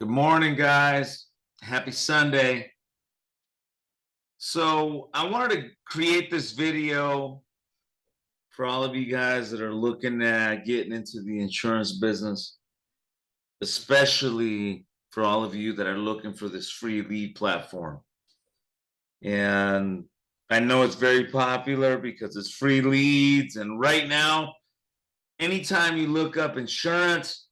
Good morning, guys. Happy Sunday. So, I wanted to create this video for all of you guys that are looking at getting into the insurance business, especially for all of you that are looking for this free lead platform. And I know it's very popular because it's free leads. And right now, anytime you look up insurance,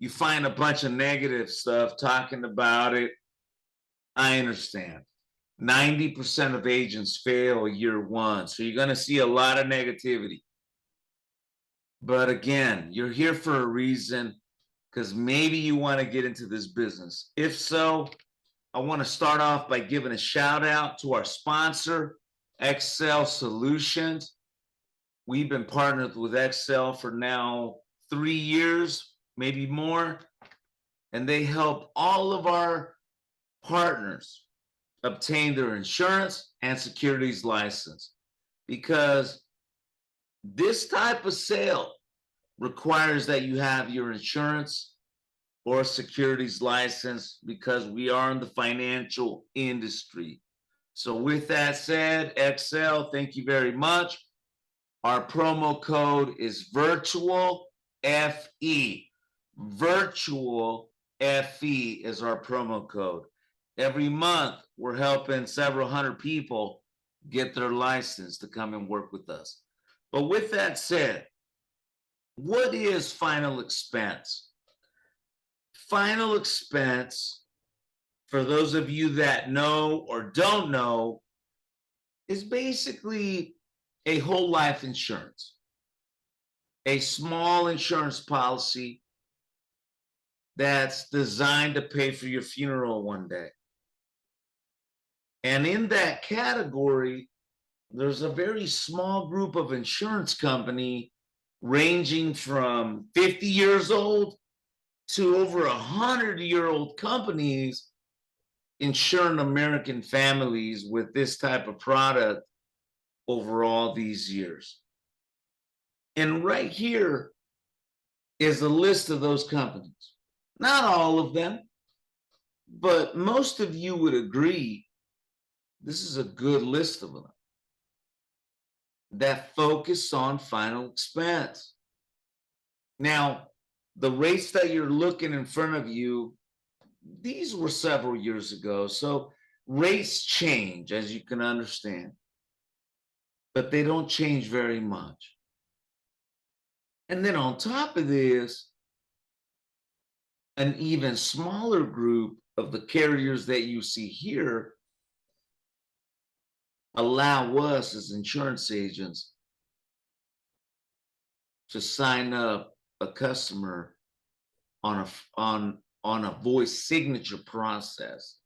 you find a bunch of negative stuff talking about it. I understand. 90% of agents fail year one. So you're going to see a lot of negativity. But again, you're here for a reason because maybe you want to get into this business. If so, I want to start off by giving a shout out to our sponsor, Excel Solutions. We've been partnered with Excel for now 3 years, maybe more. And they help all of our partners obtain their insurance and securities license, because this type of sale requires that you have your insurance or securities license because we are in the financial industry. So with that said, Excel, thank you very much. Our promo code is VirtualFE. VirtualFE is our promo code. Every month, we're helping several hundred people get their license to come and work with us. But with that said, what is final expense? Final expense, for those of you that know or don't know, is basically a whole life insurance, a small insurance policy that's designed to pay for your funeral one day. And in that category, there's a very small group of insurance company ranging from 50 years old to over 100-year-old companies insuring American families with this type of product over all these years. And right here is a list of those companies. Not all of them, but most of you would agree this is a good list of them that focus on final expense. Now, the rates that you're looking in front of you, these were several years ago. So rates change, as you can understand, but they don't change very much. And then on top of this, an even smaller group of the carriers that you see here allow us as insurance agents to sign up a customer on a voice signature process.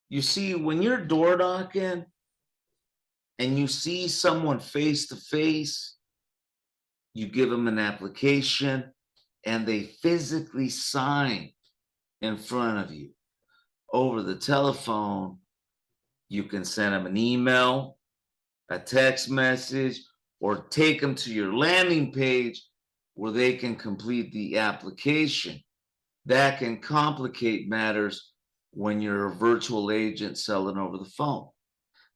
You see, when you're door knocking and you see someone face to face, you give them an application and they physically sign in front of you. Over the telephone, you can send them an email, a text message, or take them to your landing page where they can complete the application. That can complicate matters when you're a virtual agent selling over the phone.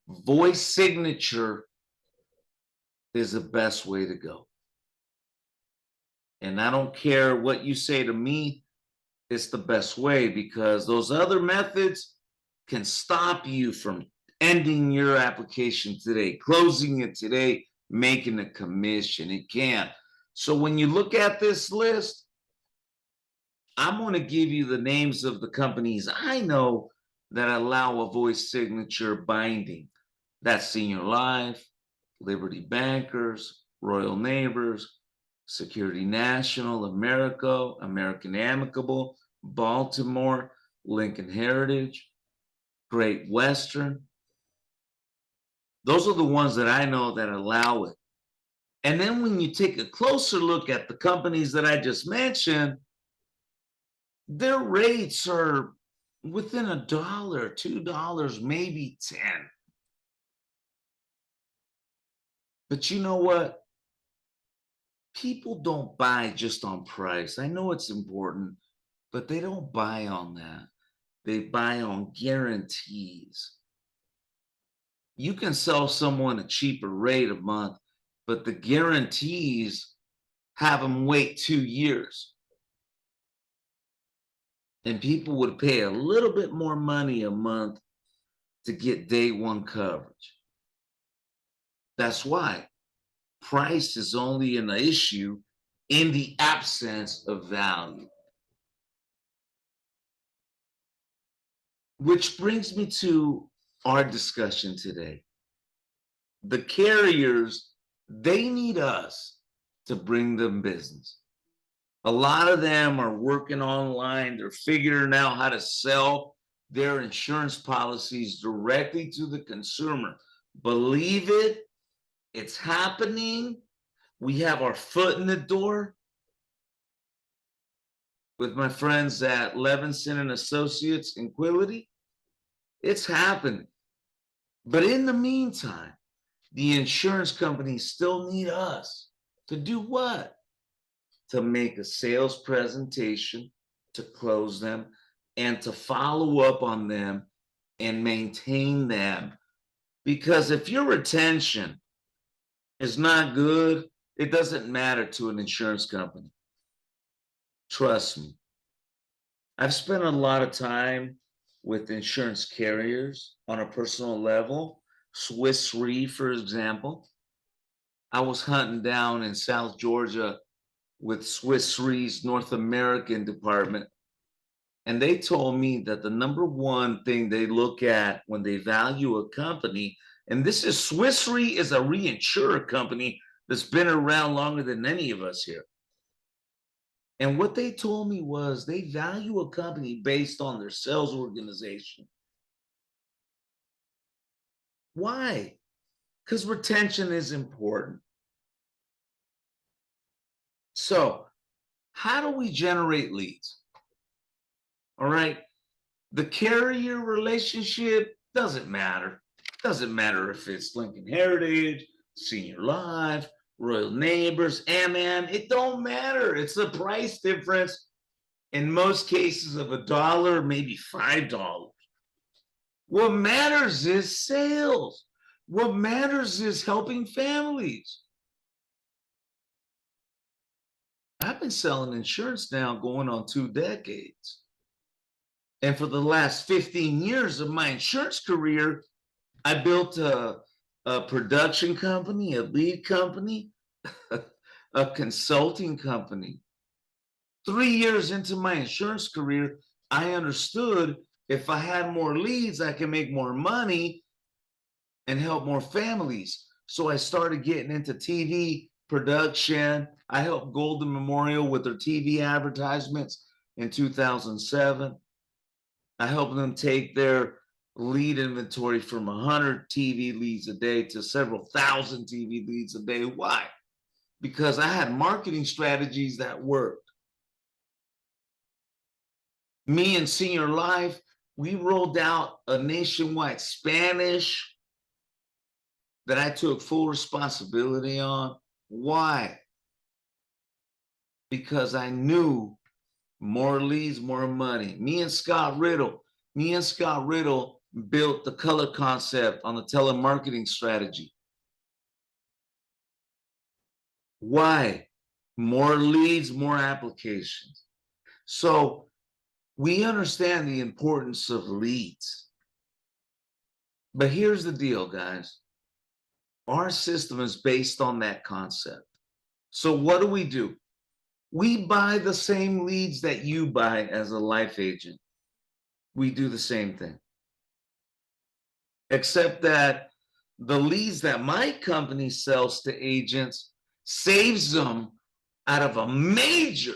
Voice signature is the best way to go. And I don't care what you say to me, it's the best way, because those other methods can stop you from ending your application today, closing it today, making a commission. It can. So when you look at this list, I'm going to give you the names of the companies I know that allow a voice signature binding. That's Senior Life, Liberty Bankers, Royal Neighbors, Security National, Americo, American Amicable, Baltimore, Lincoln Heritage, Great Western. Those are the ones that I know that allow it. And then when you take a closer look at the companies that I just mentioned, their rates are within $1, $2, maybe 10. But you know what? People don't buy just on price. I know it's important, but they don't buy on that. They buy on guarantees. You can sell someone a cheaper rate a month, but the guarantees have them wait 2 years. And people would pay a little bit more money a month to get day one coverage. That's why price is only an issue in the absence of value. Which brings me to our discussion today. The carriers, they need us to bring them business. A lot of them are working online. They're figuring out how to sell their insurance policies directly to the consumer. Believe it, it's happening. We have our foot in the door with my friends at Levinson and Associates in Quility. It's happening. But in the meantime, the insurance companies still need us to do what? To make a sales presentation, to close them, and to follow up on them and maintain them. Because if your retention is not good, it doesn't matter to an insurance company. Trust me. I've spent a lot of time with insurance carriers on a personal level. Swiss Re, for example. I was hunting down in South Georgia with Swiss Re's North American department. And they told me that the number one thing they look at when they value a company, and this is Swiss Re is a reinsurer company that's been around longer than any of us here. And what they told me was they value a company based on their sales organization. Why? Because retention is important. So, how do we generate leads? All right. The carrier relationship doesn't matter. Doesn't matter if it's Lincoln Heritage, Senior Life, Royal Neighbors, MN. It don't matter. It's the price difference in most cases of $1, maybe $5. What matters is sales. What matters is helping families. I've been selling insurance now going on 2 decades. And for the last 15 years of my insurance career, I built a production company, a lead company, a consulting company. 3 years into my insurance career, I understood if I had more leads, I can make more money and help more families. So I started getting into TV production. I helped Golden Memorial with their TV advertisements in 2007. I helped them take their lead inventory from 100 TV leads a day to several thousand TV leads a day. Why? Because I had marketing strategies that worked. Me and Senior Life, we rolled out a nationwide Spanish that I took full responsibility on. Why? Because I knew more leads, more money. Me and Scott Riddle built the color concept on the telemarketing strategy. Why? More leads, more applications. So we understand the importance of leads. But here's the deal, guys. Our system is based on that concept. So what do? We buy the same leads that you buy as a life agent. We do the same thing. Except that the leads that my company sells to agents saves them out of a major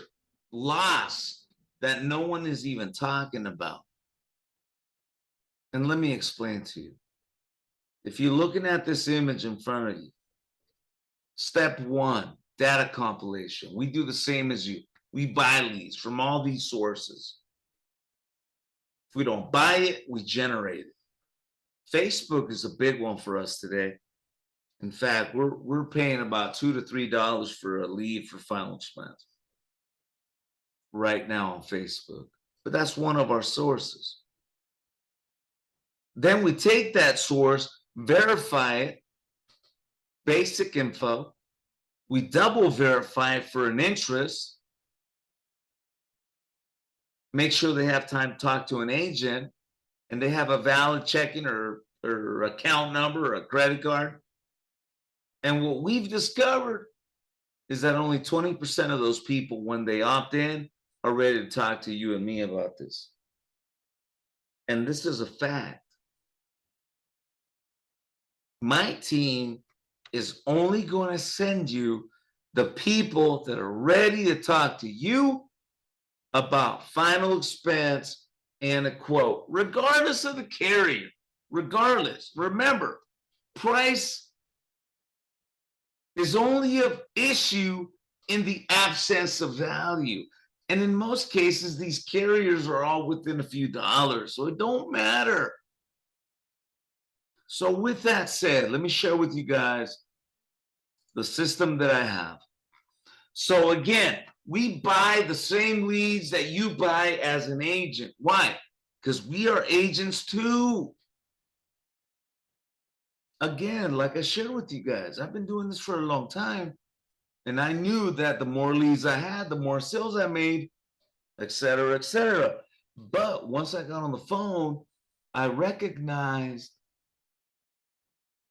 loss that no one is even talking about. And let me explain to you. If you're looking at this image in front of you, step one, data compilation. We do the same as you. We buy leads from all these sources. If we don't buy it, we generate it. Facebook is a big one for us today. In fact, we're paying about $2 to $3 for a lead for final expense. right now on Facebook, but that's one of our sources. Then we take that source, verify it, basic info, we double verify it for an interest, make sure they have time to talk to an agent, and they have a valid checking or account number or a credit card. And what we've discovered is that only 20% of those people, when they opt in, are ready to talk to you and me about this. And this is a fact. My team is only going to send you the people that are ready to talk to you about final expense and a quote, regardless of the carrier. Regardless, remember, price is only an issue in the absence of value. And in most cases, these carriers are all within a few dollars, so it don't matter. So with that said, let me share with you guys the system that I have. So again, we buy the same leads that you buy as an agent. Why? Because we are agents too. Again, like I shared with you guys, I've been doing this for a long time. And I knew that the more leads I had, the more sales I made, et cetera, et cetera. But once I got on the phone, I recognized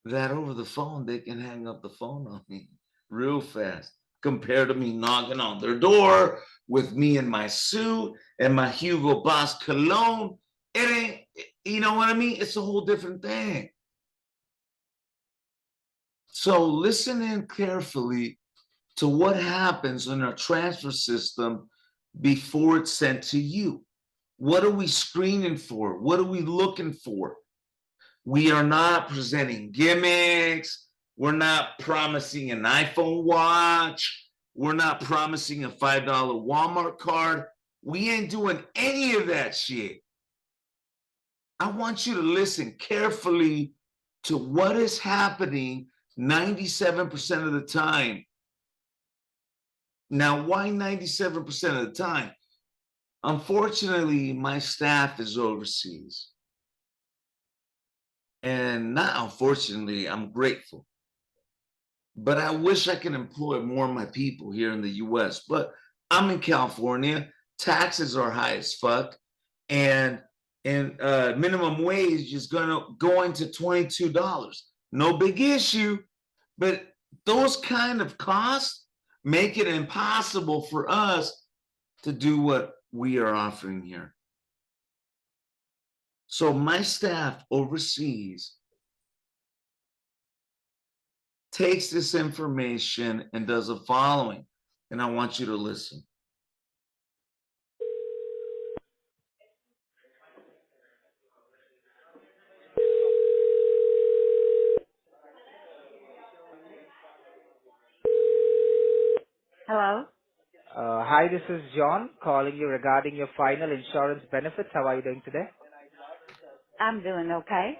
that over the phone, they can hang up the phone on me real fast compared to me knocking on their door with me in my suit and my Hugo Boss cologne. It ain't, you know what I mean? It's a whole different thing. So listen in carefully to what happens in our transfer system before it's sent to you. What are we screening for? What are we looking for? We are not presenting gimmicks. We're not promising an iPhone watch. We're not promising a $5 Walmart card. We ain't doing any of that shit. I want you to listen carefully to what is happening 97% of the time. Now, why 97% of the time? Unfortunately, my staff is overseas. And not unfortunately, I'm grateful. But I wish I could employ more of my people here in the US. But I'm in California. Taxes are high as fuck. And minimum wage is going to $22. No big issue. But those kind of costs make it impossible for us to do what we are offering here. So my staff overseas takes this information and does the following, and I want you to listen. Hello? Hi, this is John calling you regarding your final insurance benefits. How are you doing today? I'm doing okay.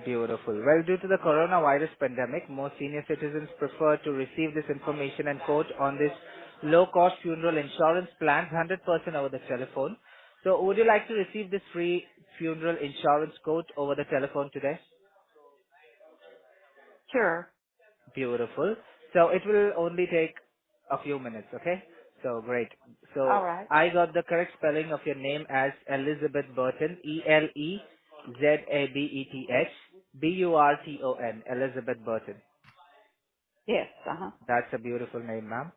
Beautiful. Well, due to the coronavirus pandemic, most senior citizens prefer to receive this information and quote on this low-cost funeral insurance plans 100% over the telephone. So would you like to receive this free funeral insurance quote over the telephone today? Sure. Beautiful. So it will only take a few minutes, okay? So great. So All right. I got the correct spelling of your name as Elizabeth Burton, Elizabeth Burton, Elizabeth Burton. Yes, uh-huh. That's a beautiful name, ma'am.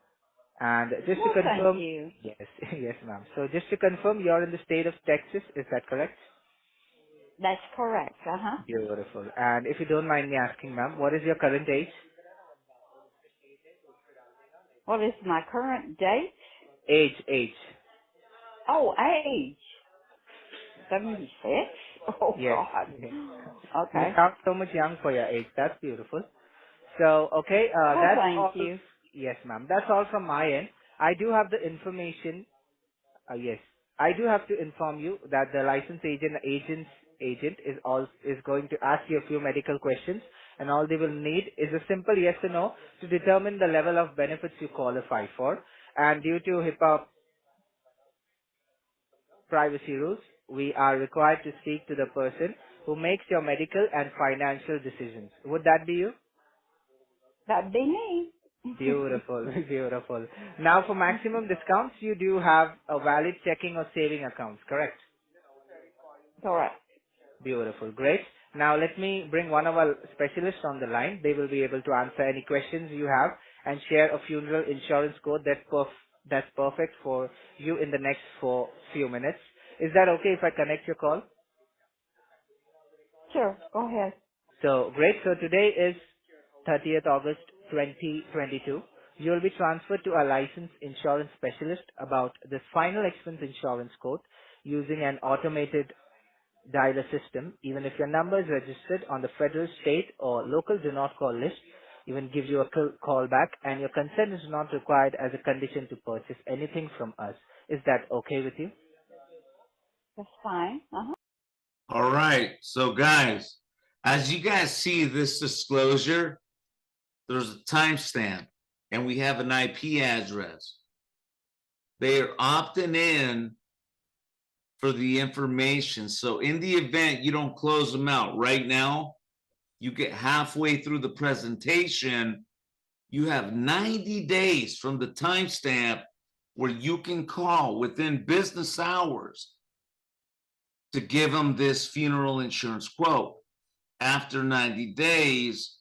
And just to Well, thank confirm, you. yes, yes, ma'am. So just to confirm, you're in the state of Texas, is that correct? That's correct, uh-huh. Beautiful. And if you don't mind me asking, ma'am, what is your current age? What is my current date? Age. Oh, age. 76? Oh, Yes. God. Yes. You Okay. sound so much young for your age. That's beautiful. So, okay, Well, that's thank all. you. Yes, ma'am. That's all from my end. I do have the information. Yes, I do have to inform you that the license agent is going to ask you a few medical questions, and all they will need is a simple yes or no to determine the level of benefits you qualify for. And due to HIPAA privacy rules, we are required to speak to the person who makes your medical and financial decisions. Would that be you? That'd be me. Beautiful, beautiful. Now for maximum discounts, you do have a valid checking or saving accounts, correct? Correct. Beautiful, great. Now let me bring one of our specialists on the line. They will be able to answer any questions you have and share a funeral insurance code that's perfect for you in the next few minutes. Is that okay if I connect your call? Sure, go ahead. So great. So today is 30th August 2022. You will be transferred to a licensed insurance specialist about this final expense insurance quote using an automated dialer system. Even if your number is registered on the federal, state or local do not call list, even give you a call back, and your consent is not required as a condition to purchase anything from us. Is that okay with you? That's fine. All right. So guys, as you guys see this disclosure, there's a timestamp and we have an IP address. They are opting in for the information. So in the event you don't close them out right now, you get halfway through the presentation, you have 90 days from the timestamp where you can call within business hours to give them this funeral insurance quote. After 90 days,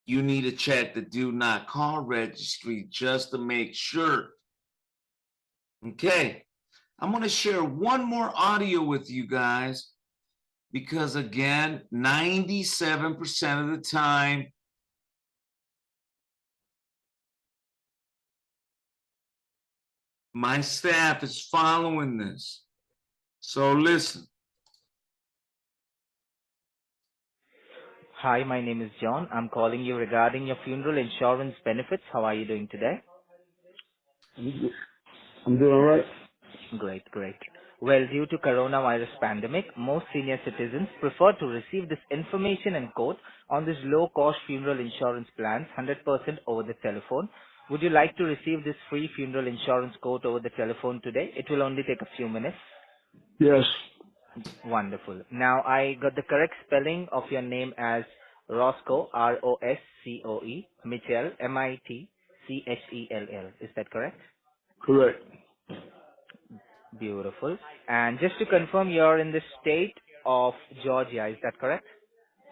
you need to check the do not call registry just to make sure. Okay, I'm going to share one more audio with you guys because again, 97% of the time, my staff is following this. So listen. Hi, my name is John. I'm calling you regarding your funeral insurance benefits. How are you doing today? I'm doing all right. Great, great. Well, due to coronavirus pandemic, most senior citizens prefer to receive this information and quote on this low-cost funeral insurance plans, 100% over the telephone. Would you like to receive this free funeral insurance quote over the telephone today? It will only take a few minutes. Yes, Wonderful. Now, I got the correct spelling of your name as Roscoe, R-O-S-C-O-E, Mitchell, M-I-T-C-H-E-L-L. Is that correct? correct, Beautiful. And just to confirm, you're in the state of Georgia, is that correct?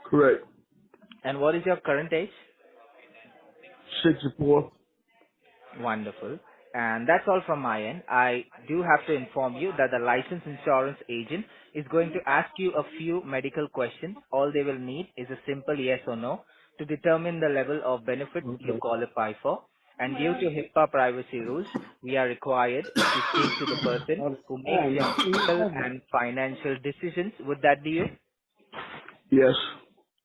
correct. And what is your current age? 64. Wonderful. And that's all from my end. I do have to inform you that the licensed insurance agent is going to ask you a few medical questions. All they will need is a simple yes or no to determine the level of benefits you Okay. qualify for. And due to HIPAA privacy rules, we are required to speak to the person who makes your medical and financial decisions. Would that be you? Yes,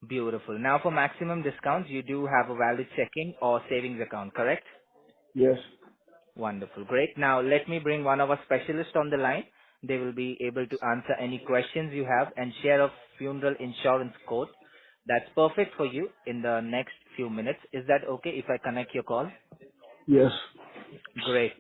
Beautiful. Now for maximum discounts, you do have a valid checking or savings account, correct? yes, Wonderful. Great. Now let me bring one of our specialists on the line. They will be able to answer any questions you have and share a funeral insurance quote that's perfect for you in the next few minutes. Is that okay if I connect your call? yes, Great.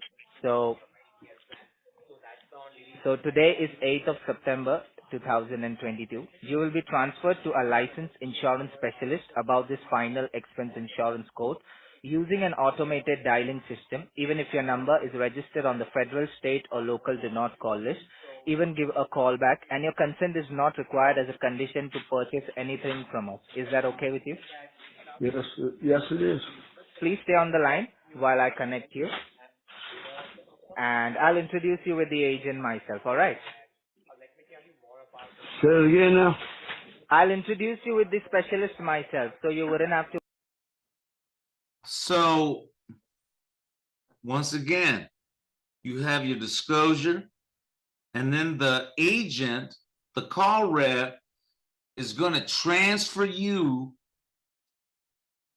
So today is 8th of September 2022. You will be transferred to a licensed insurance specialist about this final expense insurance quote using an automated dialing system. Even if your number is registered on the federal, state or local do not call list, even give a call back, and your consent is not required as a condition to purchase anything from us. Is that okay with you? yes, yes, it is. Please stay on the line while I connect you, and I'll introduce you with the agent myself, alright? Say it again now. I'll introduce you with the specialist myself, so you wouldn't have to. So once again, you have your disclosure, and then the agent, the call rep, is going to transfer you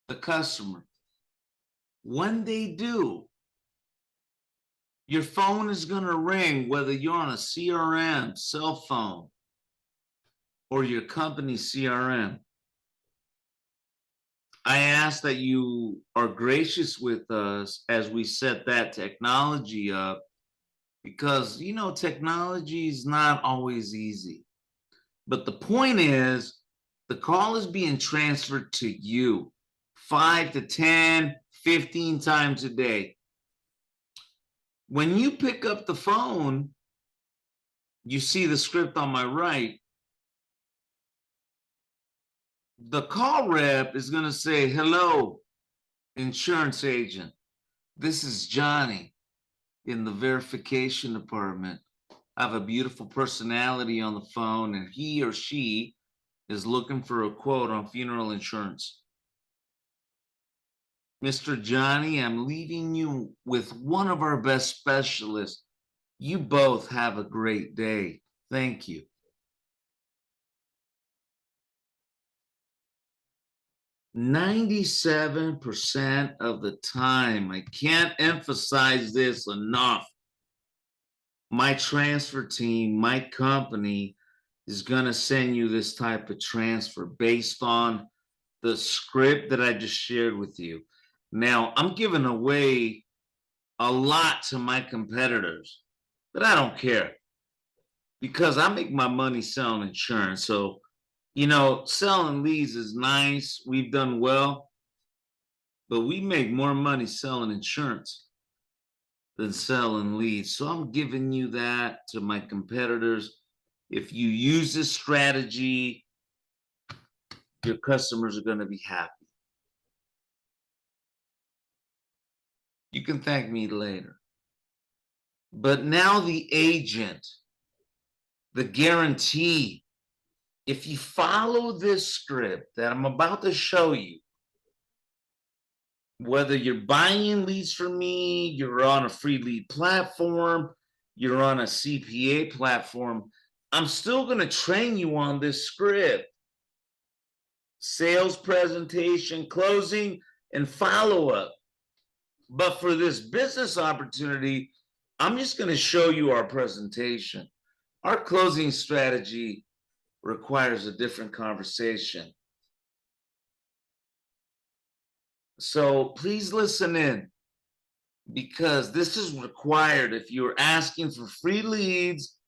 the customer. When they do, your phone is going to ring, whether you're on a CRM, cell phone, or your company CRM. I ask that you are gracious with us as we set that technology up because, technology is not always easy. But the point is, the call is being transferred to you 5 to 10, 15 times a day. When you pick up the phone, you see the script on my right. The call rep is going to say, "Hello, insurance agent. This is Johnny in the verification department. I have a beautiful personality on the phone, and he or she is looking for a quote on funeral insurance. Mr. Johnny, I'm leaving you with one of our best specialists. You both have a great day. Thank you." 97% of the time, I can't emphasize this enough, my transfer team, my company is going to send you this type of transfer based on the script that I just shared with you. Now, I'm giving away a lot to my competitors, but I don't care because I make my money selling insurance. So, selling leads is nice. We've done well, but we make more money selling insurance than selling leads. So I'm giving you that to my competitors. If you use this strategy, your customers are going to be happy. You can thank me later. But now the agent, the guarantee, if you follow this script that I'm about to show you, whether you're buying leads from me, you're on a free lead platform, you're on a CPA platform, I'm still going to train you on this script. Sales presentation, closing, and follow-up. But for this business opportunity, I'm just going to show you our presentation. Our closing strategy requires a different conversation. So please listen in, because this is required. If you're asking for free leads,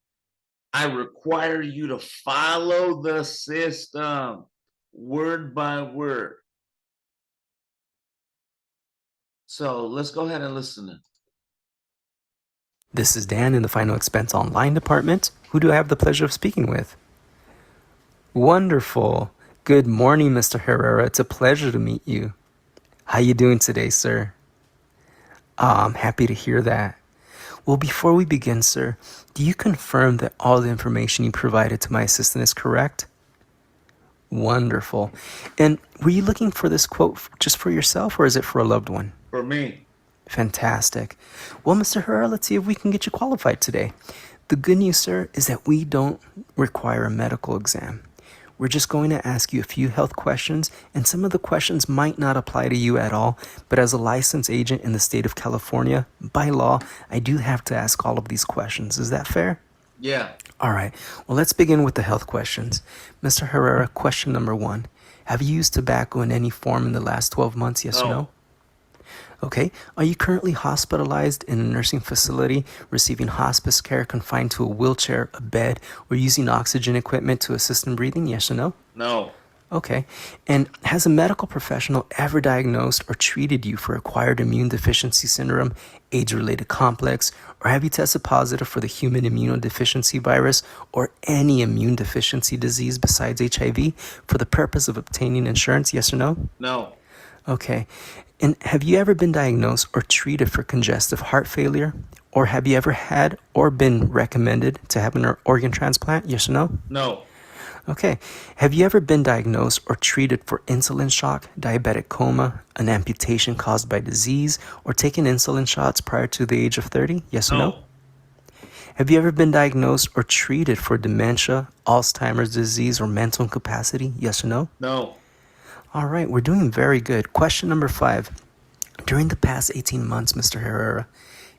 I require you to follow the system word by word. So let's go ahead and listen in. This is Dan in the Final Expense Online department. Who do I have the pleasure of speaking with? Wonderful. Good morning, Mr. Herrera. It's a pleasure to meet you. How you doing today, sir? I'm happy to hear that. Well, before we begin, sir, do you confirm that all the information you provided to my assistant is correct? Wonderful. And were you looking for this quote just for yourself, or is it for a loved one? For me. Fantastic. Well, Mr. Herrera, let's see if we can get you qualified today. The good news, sir, is that we don't require a medical exam. We're just going to ask you a few health questions, and some of the questions might not apply to you at all, but as a licensed agent in the state of California, by law, I do have to ask all of these questions. Is that fair? Yeah. All right. Well, let's begin with the health questions. Mr. Herrera, question number 1. Have you used tobacco in any form in the last 12 months, yes or no? Okay. Are you currently hospitalized in a nursing facility, receiving hospice care, confined to a wheelchair, a bed, or using oxygen equipment to assist in breathing? Yes or no? No. Okay. And has a medical professional ever diagnosed or treated you for acquired immune deficiency syndrome, age-related complex, or have you tested positive for the human immunodeficiency virus or any immune deficiency disease besides HIV for the purpose of obtaining insurance? Yes or no? No. Okay. And have you ever been diagnosed or treated for congestive heart failure? Or have you ever had or been recommended to have an organ transplant? Yes or no? No. Okay. Have you ever been diagnosed or treated for insulin shock, diabetic coma, an amputation caused by disease, or taken insulin shots prior to the age of 30? Yes or no? Have you ever been diagnosed or treated for dementia, Alzheimer's disease, or mental incapacity? Yes or no? No. All right, we're doing very good. Question number 5. During the past 18 months, Mr. Herrera,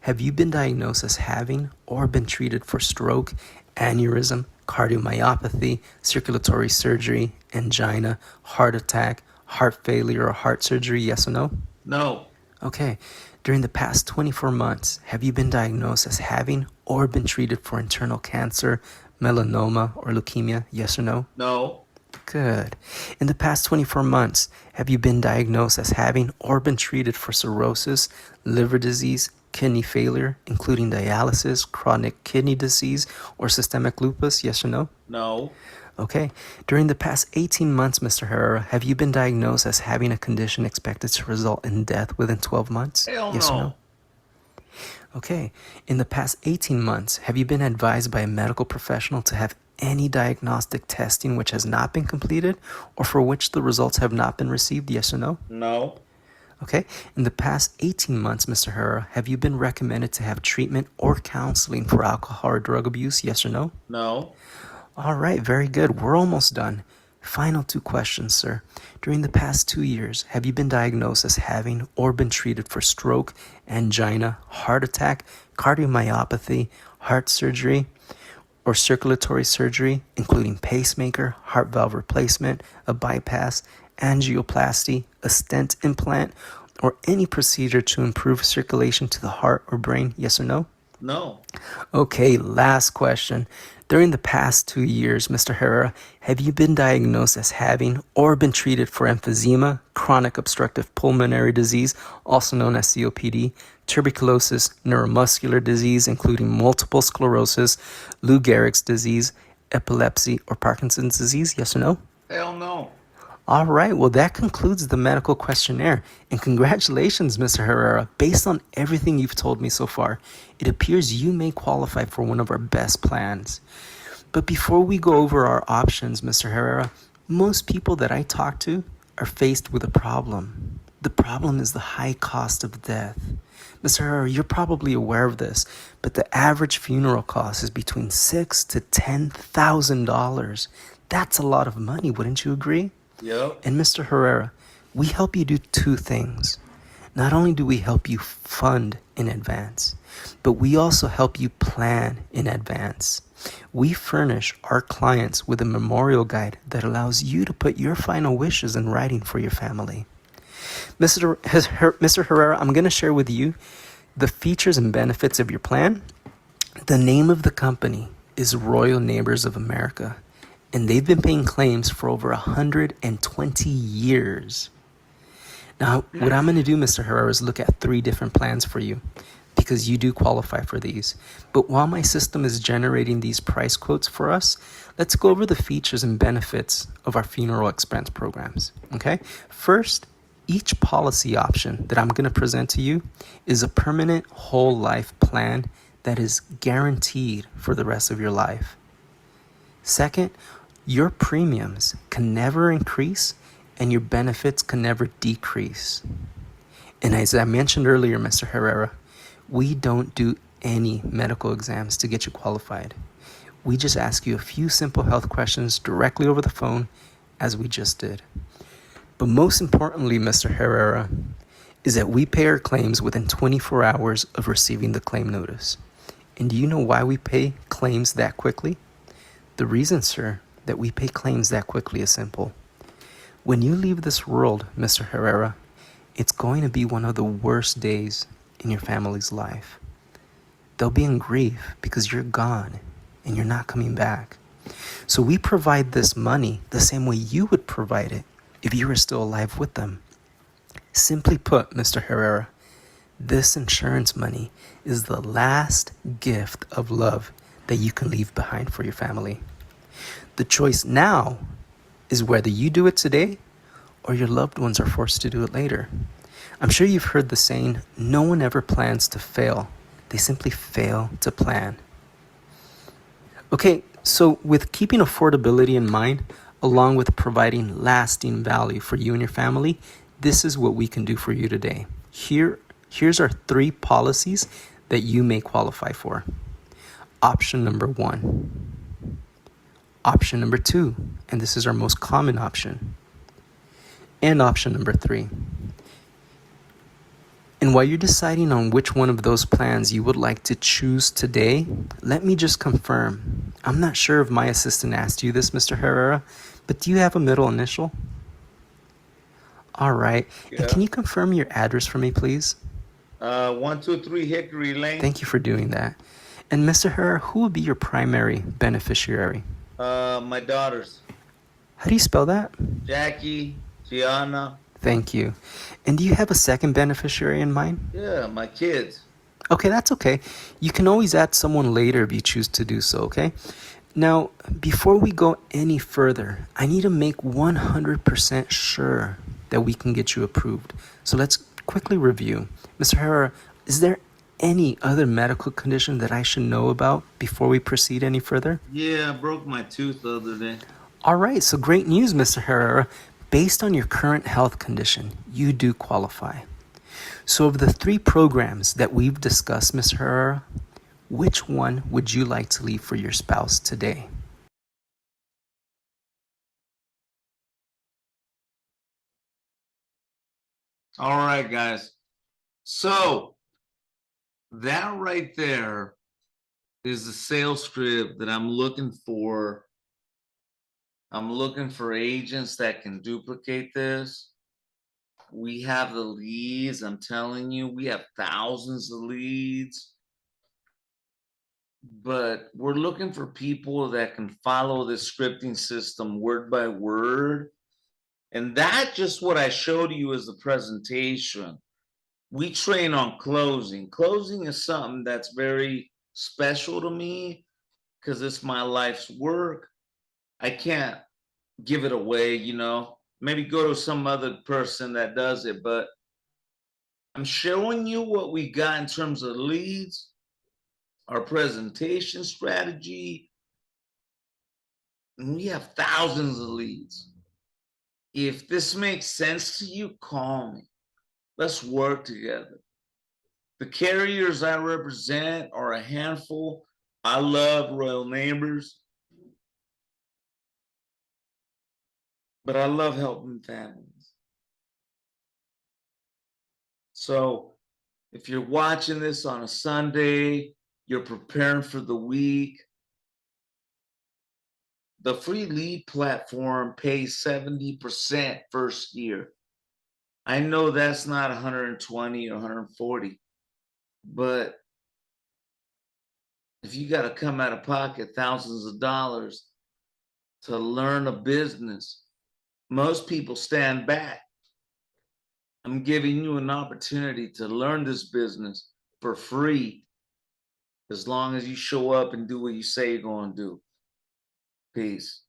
have you been diagnosed as having or been treated for stroke, aneurysm, cardiomyopathy, circulatory surgery, angina, heart attack, heart failure, or heart surgery? Yes or no? No. Okay. During the past 24 months, have you been diagnosed as having or been treated for internal cancer, melanoma, or leukemia? Yes or no? No. Good. In the past 24 months, have you been diagnosed as having or been treated for cirrhosis, liver disease, kidney failure, including dialysis, chronic kidney disease, or systemic lupus? Yes or no? No. Okay. During the past 18 months, Mr. Herrera, have you been diagnosed as having a condition expected to result in death within 12 months? Hell Yes or no? no. Okay. In the past 18 months, have you been advised by a medical professional to have any diagnostic testing which has not been completed or for which the results have not been received? Yes or no? No. Okay. In the past 18 months, Mr. Herrera, have you been recommended to have treatment or counseling for alcohol or drug abuse? Yes or no? No. All right, very good. We're almost done. Final two questions, sir. During the past 2 years, have you been diagnosed as having or been treated for stroke, angina, heart attack, cardiomyopathy, heart surgery, or circulatory surgery, including pacemaker, heart valve replacement, a bypass, angioplasty, a stent implant, or any procedure to improve circulation to the heart or brain? Yes or no? No. Okay, last question. During the past 2 years, Mr. Herrera, have you been diagnosed as having or been treated for emphysema, chronic obstructive pulmonary disease, also known as COPD, tuberculosis, neuromuscular disease, including multiple sclerosis, Lou Gehrig's disease, epilepsy, or Parkinson's disease? Yes or no? Hell no. All right, well, that concludes the medical questionnaire. And congratulations, Mr. Herrera. Based on everything you've told me so far, it appears you may qualify for one of our best plans. But before we go over our options, Mr. Herrera, most people that I talk to are faced with a problem. The problem is the high cost of death. Mr. Herrera, you're probably aware of this, but the average funeral cost is between $6,000 to $10,000. That's a lot of money, wouldn't you agree? Yep. And Mr. Herrera, we help you do two things. Not only do we help you fund in advance, but we also help you plan in advance. We furnish our clients with a memorial guide that allows you to put your final wishes in writing for your family. Mr. Herrera, I'm going to share with you the features and benefits of your plan. The name of the company is Royal Neighbors of America, and they've been paying claims for over 120 years. Now, what I'm going to do, Mr. Herrera, is look at 3 different plans for you because you do qualify for these. But while my system is generating these price quotes for us, let's go over the features and benefits of our funeral expense programs, okay? First, each policy option that I'm going to present to you is a permanent whole life plan that is guaranteed for the rest of your life. Second, your premiums can never increase and your benefits can never decrease. And as I mentioned earlier, Mr. Herrera, we don't do any medical exams to get you qualified. We just ask you a few simple health questions directly over the phone, as we just did. But most importantly, Mr. Herrera, is that we pay our claims within 24 hours of receiving the claim notice. And do you know why we pay claims that quickly? The reason, sir, that we pay claims that quickly is simple. When you leave this world, Mr. Herrera, it's going to be one of the worst days in your family's life. They'll be in grief because you're gone and you're not coming back. So we provide this money the same way you would provide it if you were still alive with them. Simply put, Mr. Herrera, this insurance money is the last gift of love that you can leave behind for your family. The choice now is whether you do it today or your loved ones are forced to do it later. I'm sure you've heard the saying, no one ever plans to fail. They simply fail to plan. Okay, so with keeping affordability in mind, along with providing lasting value for you and your family, this is what we can do for you today. Here's our 3 policies that you may qualify for. Option number 1. Option number 2, and this is our most common option. And option number 3. And while you're deciding on which one of those plans you would like to choose today, let me just confirm. I'm not sure if my assistant asked you this, Mr. Herrera, but do you have a middle initial? All right. And Yeah. can you confirm your address for me, please? 123 Hickory Lane. Thank you for doing that. And Mr. Herrera, who will be your primary beneficiary? My daughters, How do you spell that? Jackie, Gianna. Thank you. And do you have a second beneficiary in mind? Yeah, my kids. Okay, that's okay. You can always add someone later if you choose to do so, okay? Now, before we go any further, I need to make 100% sure that we can get you approved. So let's quickly review. Mr. Herrera, is there any other medical condition that I should know about before we proceed any further? Yeah, I broke my tooth the other day. All right, so great news, Mr. Herrera. Based on your current health condition, you do qualify. So, of the 3 programs that we've discussed, Mr. Herrera, which one would you like to leave for your spouse today? All right, guys. So that right there is the sales script that I'm looking for. I'm looking for agents that can duplicate this. We have the leads. I'm telling you, we have thousands of leads. But we're looking for people that can follow this scripting system word by word. And that just what I showed you as the presentation. We train on closing. Closing is something that's very special to me because it's my life's work. I can't give it away, maybe go to some other person that does it, but I'm showing you what we got in terms of leads, our presentation strategy, and we have thousands of leads. If this makes sense to you, call me. Let's work together. The carriers I represent are a handful. I love Royal Neighbors, but I love helping families. So if you're watching this on a Sunday, you're preparing for the week, the free lead platform pays 70% first year. I know that's not 120 or 140, but if you got to come out of pocket thousands of dollars to learn a business, most people stand back. I'm giving you an opportunity to learn this business for free as long as you show up and do what you say you're going to do. Peace.